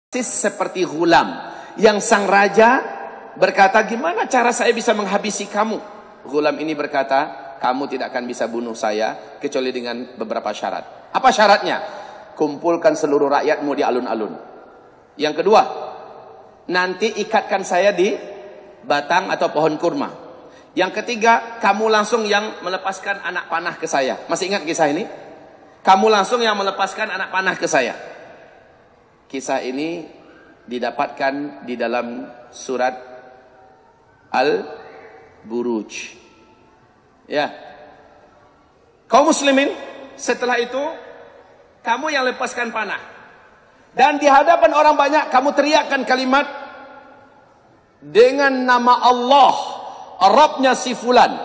seperti Ghulam yang sang raja berkata, gimana cara saya bisa menghabisi kamu? Ghulam ini berkata, kamu tidak akan bisa bunuh saya kecuali dengan beberapa syarat. Apa syaratnya? Kumpulkan seluruh rakyatmu di alun-alun. Yang kedua, nanti ikatkan saya di batang atau pohon kurma. Yang ketiga, kamu langsung yang melepaskan anak panah ke saya. Masih ingat kisah ini? Kamu langsung yang melepaskan anak panah ke saya. Kisah ini didapatkan di dalam surat Al-Buruj. Ya. Kaum muslimin, setelah itu kamu yang lepaskan panah. Dan di hadapan orang banyak kamu teriakkan kalimat dengan nama Allah, Rabbnya si fulan.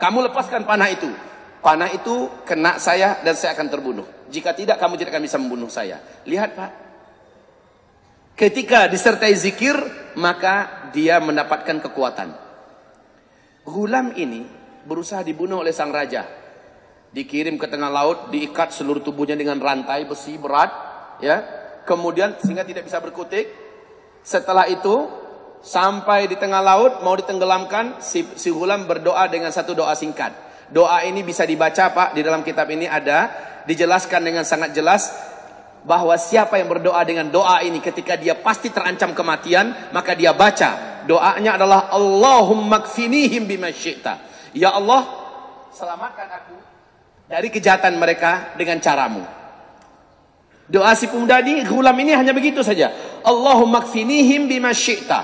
Kamu lepaskan panah itu. Panah itu kena saya dan saya akan terbunuh. Jika tidak, kamu tidak akan bisa membunuh saya. Lihat Pak. Ketika disertai zikir, maka dia mendapatkan kekuatan. Ghulam ini berusaha dibunuh oleh sang raja. Dikirim ke tengah laut, diikat seluruh tubuhnya dengan rantai besi berat, ya. Kemudian sehingga tidak bisa berkutik. Setelah itu sampai di tengah laut mau ditenggelamkan, si Ghulam berdoa dengan satu doa singkat. Doa ini bisa dibaca Pak, di dalam kitab ini ada dijelaskan dengan sangat jelas bahwa siapa yang berdoa dengan doa ini ketika dia pasti terancam kematian, maka dia baca doanya adalah Allahumma kfinihim bima syi'ta. Ya Allah, selamatkan aku dari kejahatan mereka dengan caramu. Doa si pemuda ini, Ghulam ini hanya begitu saja. Allahumma kfinihim bima syi'ta.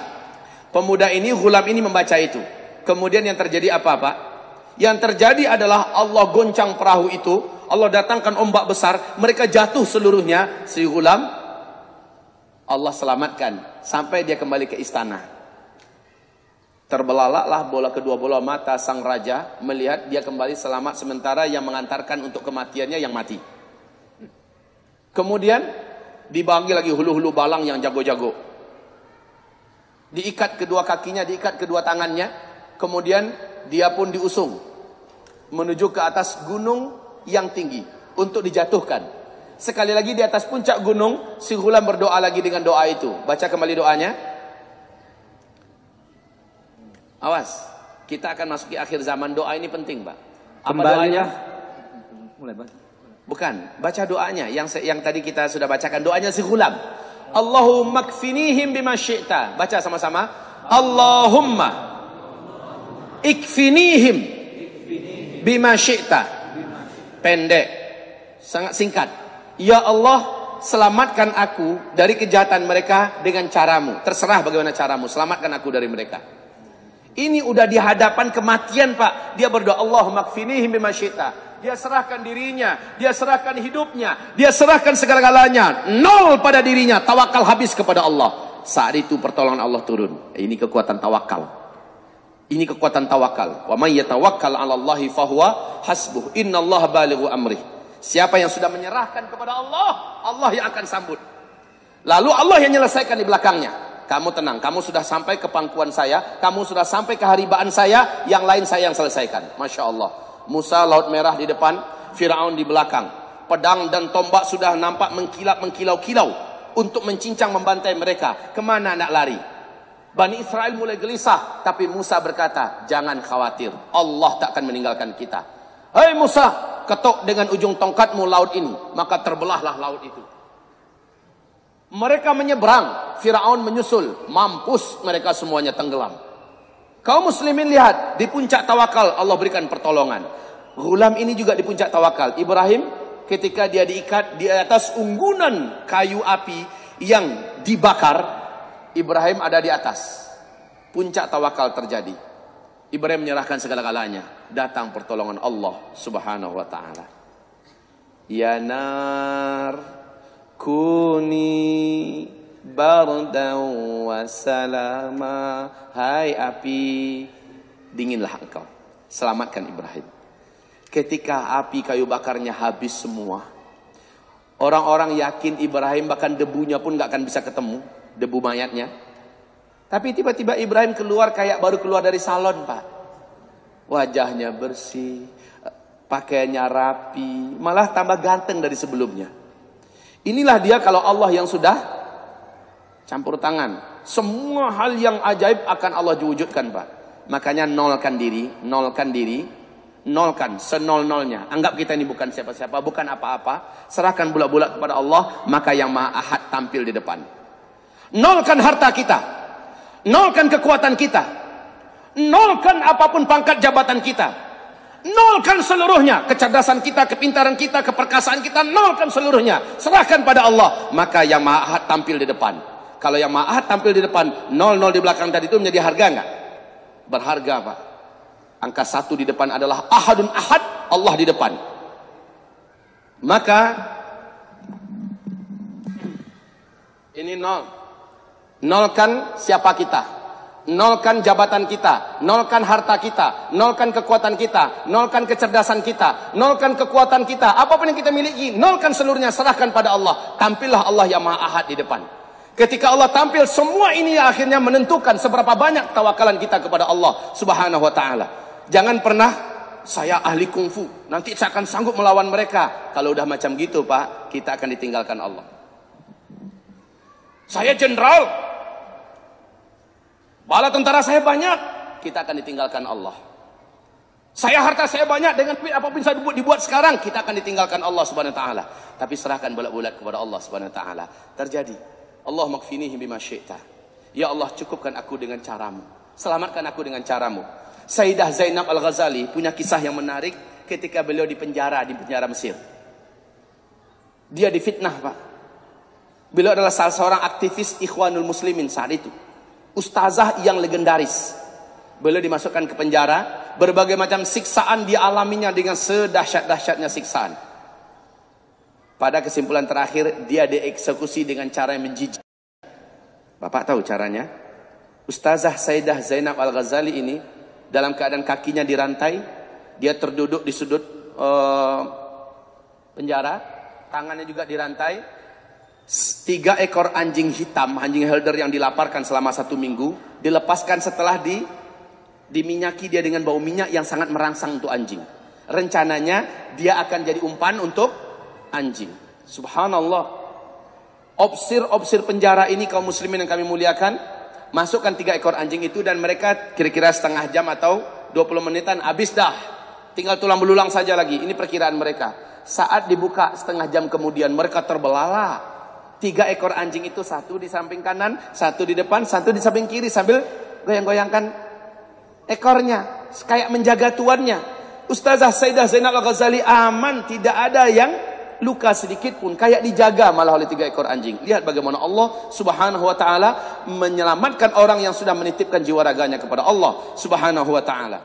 Pemuda ini, Ghulam ini membaca itu. Kemudian yang terjadi apa Pak? Yang terjadi adalah Allah goncang perahu itu, Allah datangkan ombak besar, mereka jatuh seluruhnya. Si Ghulam Allah selamatkan sampai dia kembali ke istana. Terbelalaklah bola kedua bola mata sang raja melihat dia kembali selamat, sementara yang mengantarkan untuk kematiannya yang mati. Kemudian dibagi lagi hulu-hulu balang yang jago-jago. Diikat kedua kakinya, diikat kedua tangannya. Kemudian dia pun diusung menuju ke atas gunung yang tinggi untuk dijatuhkan. Sekali lagi di atas puncak gunung, si Ghulam berdoa lagi dengan doa itu. Baca kembali doanya. Awas, kita akan masuki akhir zaman. Doa ini penting Pak. Apa doanya? Mulai Pak. Bukan, baca doanya yang tadi kita sudah bacakan. Doanya si Ghulam. Allahumma kfinihim bima syi'ta. Baca sama-sama. Allahumma ikfinihim bima syi'ta. Pendek, sangat singkat. Ya Allah, selamatkan aku dari kejahatan mereka dengan caramu. Terserah bagaimana caramu, selamatkan aku dari mereka. Ini udah di hadapan kematian Pak. Dia berdoa Allahumma kfinihim bima syi'ta. Dia serahkan dirinya, dia serahkan hidupnya, dia serahkan segala-galanya. Nol pada dirinya, tawakal habis kepada Allah. Saat itu pertolongan Allah turun. Ini kekuatan tawakal. Ini kekuatan tawakal. Wa may yatawakkal 'ala Allahi fahuwa hasbuh. Innallaha balighu amrih. Siapa yang sudah menyerahkan kepada Allah, Allah yang akan sambut. Lalu Allah yang menyelesaikan di belakangnya. Kamu tenang, kamu sudah sampai ke pangkuan saya, kamu sudah sampai ke haribaan saya, yang lain saya yang selesaikan. Masya Allah. Musa laut merah di depan, Firaun di belakang. Pedang dan tombak sudah nampak mengkilap mengkilau-kilau untuk mencincang membantai mereka. Kemana nak lari? Bani Israel mulai gelisah, tapi Musa berkata, jangan khawatir, Allah tak akan meninggalkan kita. Hei Musa, ketuk dengan ujung tongkatmu laut ini, maka terbelahlah laut itu. Mereka menyeberang, Firaun menyusul, mampus mereka semuanya tenggelam. Kaum muslimin lihat, di puncak tawakal Allah berikan pertolongan. Ghulam ini juga di puncak tawakal. Ibrahim ketika dia diikat di atas unggunan kayu api yang dibakar, Ibrahim ada di atas. Puncak tawakal terjadi. Ibrahim menyerahkan segala-galanya. Datang pertolongan Allah Subhanahu wa taala. Ya nar kuni bardan wa salama. Hai api, dinginlah engkau. Selamatkan Ibrahim. Ketika api kayu bakarnya habis semua, orang-orang yakin Ibrahim bahkan debunya pun gak akan bisa ketemu, debu mayatnya. Tapi tiba-tiba Ibrahim keluar kayak baru keluar dari salon Pak. Wajahnya bersih, pakaiannya rapi, malah tambah ganteng dari sebelumnya. Inilah dia kalau Allah yang sudah Campur tangan. Semua hal yang ajaib akan Allah wujudkan, Pak. Makanya nolkan diri, nolkan senol-nolnya. Anggap kita ini bukan siapa-siapa, bukan apa-apa. Serahkan bulat-bulat kepada Allah, maka yang Maha Ahad tampil di depan. Nolkan harta kita, nolkan kekuatan kita, nolkan apapun pangkat jabatan kita, nolkan seluruhnya. Kecerdasan kita, kepintaran kita, keperkasaan kita, nolkan seluruhnya. Serahkan pada Allah, maka yang Maha Ahad tampil di depan. Kalau yang Maha Ahad tampil di depan, 0 di belakang tadi itu menjadi harga enggak? Berharga, Pak. Angka 1 di depan adalah Ahadun Ahad, Allah di depan. Maka ini 0. Nolkan siapa kita, nolkan jabatan kita, nolkan harta kita, nolkan kekuatan kita, nolkan kecerdasan kita, nolkan kekuatan kita, apapun yang kita miliki, nolkan seluruhnya, serahkan pada Allah. Tampillah Allah yang Maha Ahad di depan. Ketika Allah tampil, semua ini akhirnya menentukan seberapa banyak tawakalan kita kepada Allah Subhanahu wa taala. Jangan pernah saya ahli kungfu, nanti saya akan sanggup melawan mereka. Kalau udah macam gitu, Pak, kita akan ditinggalkan Allah. Saya jenderal, bala tentara saya banyak, kita akan ditinggalkan Allah. Saya harta saya banyak, dengan apapun saya dibuat sekarang, kita akan ditinggalkan Allah Subhanahu wa taala. Tapi serahkan bulat-bulat kepada Allah Subhanahu wa taala. Terjadi. Allah makfinihi bima syi'ta. Ya Allah, cukupkan aku dengan caramu, selamatkan aku dengan caramu. Sayyidah Zainab Al-Ghazali punya kisah yang menarik ketika beliau di penjara Mesir. Dia difitnah, Pak. Beliau adalah salah seorang aktivis Ikhwanul Muslimin saat itu. Ustazah yang legendaris. Beliau dimasukkan ke penjara, berbagai macam siksaan dialaminya dengan sedahsyat-dahsyatnya siksaan. Pada kesimpulan terakhir, dia dieksekusi dengan cara yang menjijik. Bapak tahu caranya? Ustazah Sayyidah Zainab Al-Ghazali ini dalam keadaan kakinya dirantai, dia terduduk di sudut penjara, tangannya juga dirantai. 3 ekor anjing hitam, anjing helder yang dilaparkan selama 1 minggu, dilepaskan setelah diminyaki dia dengan bau minyak yang sangat merangsang untuk anjing. Rencananya dia akan jadi umpan untuk anjing. Subhanallah. Opsir penjara ini, kaum muslimin yang kami muliakan, masukkan 3 ekor anjing itu, dan mereka kira-kira setengah jam atau 20 menitan habis dah. Tinggal tulang belulang saja lagi. Ini perkiraan mereka. Saat dibuka setengah jam kemudian, mereka terbelalak. 3 ekor anjing itu, 1 di samping kanan, 1 di depan, 1 di samping kiri, sambil goyang-goyangkan ekornya, kayak menjaga tuannya. Ustazah Sayyidah Zainab Al-Ghazali aman, tidak ada yang luka sedikit pun, kayak dijaga malah oleh 3 ekor anjing. Lihat bagaimana Allah Subhanahu wa taala menyelamatkan orang yang sudah menitipkan jiwa raganya kepada Allah Subhanahu wa taala.